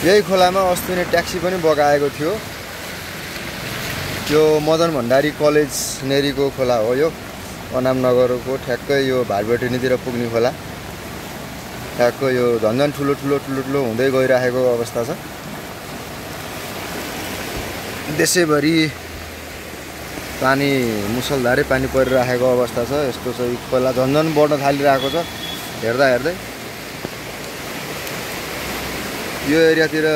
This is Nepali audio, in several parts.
यही खोलामा अस्ति नै ट्याक्सी पनि बगाएको थियो। यो मदन भण्डारी कलेज नेरीको खोला हो। यो अनामनगरको ठ्याक्कै यो भाटबेटनीतिर पुग्ने खोला। ठ्याक्क यो झन्झन ठुलो ठुलो ठुलो ठुलो हुँदै गइरहेको अवस्था छ। देशैभरि पानी मुसलधारे पानी परिरहेको अवस्था छ। यस्तो छ यो खोला झन्झन बढ्न थालिरहेको छ हेर्दा हेर्दै। यो एरियातिर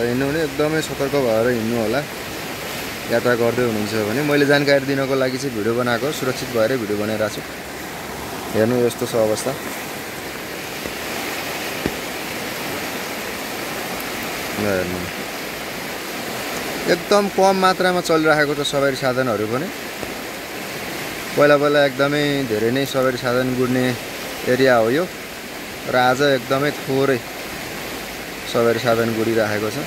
हिँड्नु भने एकदमै सतर्क भएर हिँड्नु होला यात्रा गर्दै हुनुहुन्छ भने। मैले जानकारी दिनको लागि चाहिँ भिडियो बनाएको, सुरक्षित भएर भिडियो बनाइरहेको छु। हेर्नु यस्तो छ अवस्था। हेर्नु एकदम कम मात्रामा चलिरहेको छ सवारी साधनहरू पनि। पहिला पहिला एकदमै धेरै नै सवारी साधन गुड्ने एरिया हो यो, र आज एकदमै थोरै सवारी साधन गुडिरहेको छ।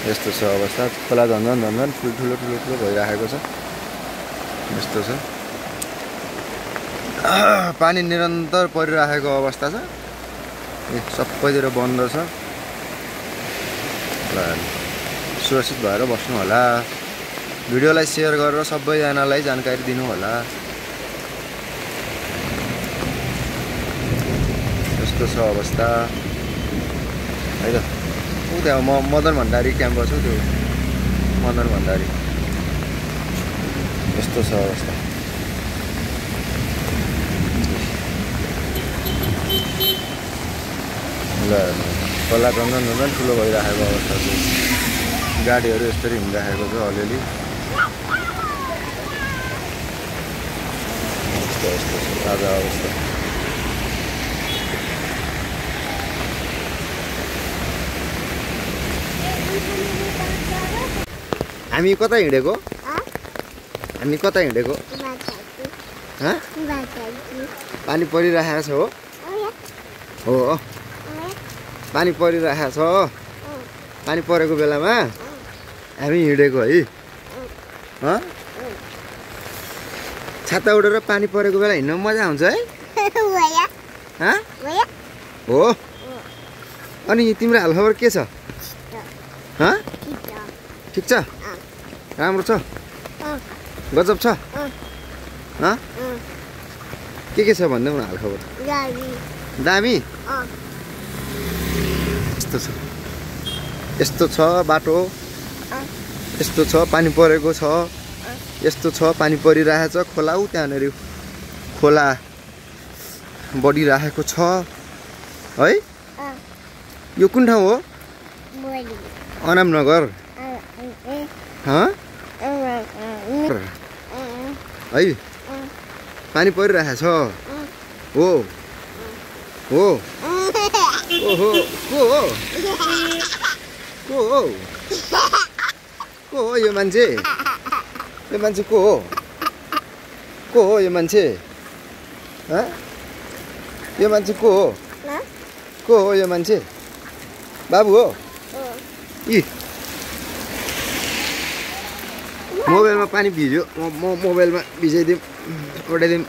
यस्तो छ अवस्था। खोला झन्झन झन्झन ठुलो ठुलो ठुलो भइरहेको छ। यस्तो छ। पानी निरन्तर परिरहेको अवस्था छ। सबैतिर बन्द छ। सुरक्षित भएर बस्नु होला। भिडियोलाई सेयर गरेर सबैजनालाई जानकारी दिनु होला। यस्तो छ अवस्था है त। ऊ त्यहाँ मदन भण्डारी क्याम्पस हो त्यो, मदन भण्डारी। यस्तो छ अवस्था। ल खोला झन्झन झन्झन ठुलो भइरहेको अवस्था छ। गाडीहरू यसरी हिँडिरहेको छ अलिअलि। यस्तो यस्तो छ ताजा अवस्था। हामी कता हिँडेको? हामी कता हिँडेको? पानी परिरहेको छ हो? हो पानी परिरहेको छ। पानी परेको बेलामा हामी हिँडेको है। छाता उडेर पानी परेको बेला हिँड्न मजा आउँछ है। हो अनि तिम्रो हालखबर के छ? ठिक छ? राम्रो छ? गजब छ? के छ भन्दै न हालखबर? दामी? यस्तो छ। यस्तो छ बाटो। यस्तो छ पानी परेको छ। यस्तो छ पानी परिरहेछ। खोला ऊ त्यहाँनिर खोला बढिरहेको छ है। यो कुन ठाउँ हो? अनामनगर है। पानी परिरहेछ हो। हो ओहो को हो? को हो? को हो यो मान्छे? यो मान्छे को हो? को हो यो मान्छे? यो मान्छे को हो? को हो यो मान्छे? बाबु हो? इ मोबाइलमा पानी भिज्यो। म मोबाइलमा भिजाइदिउँ, उठाइदिउँ।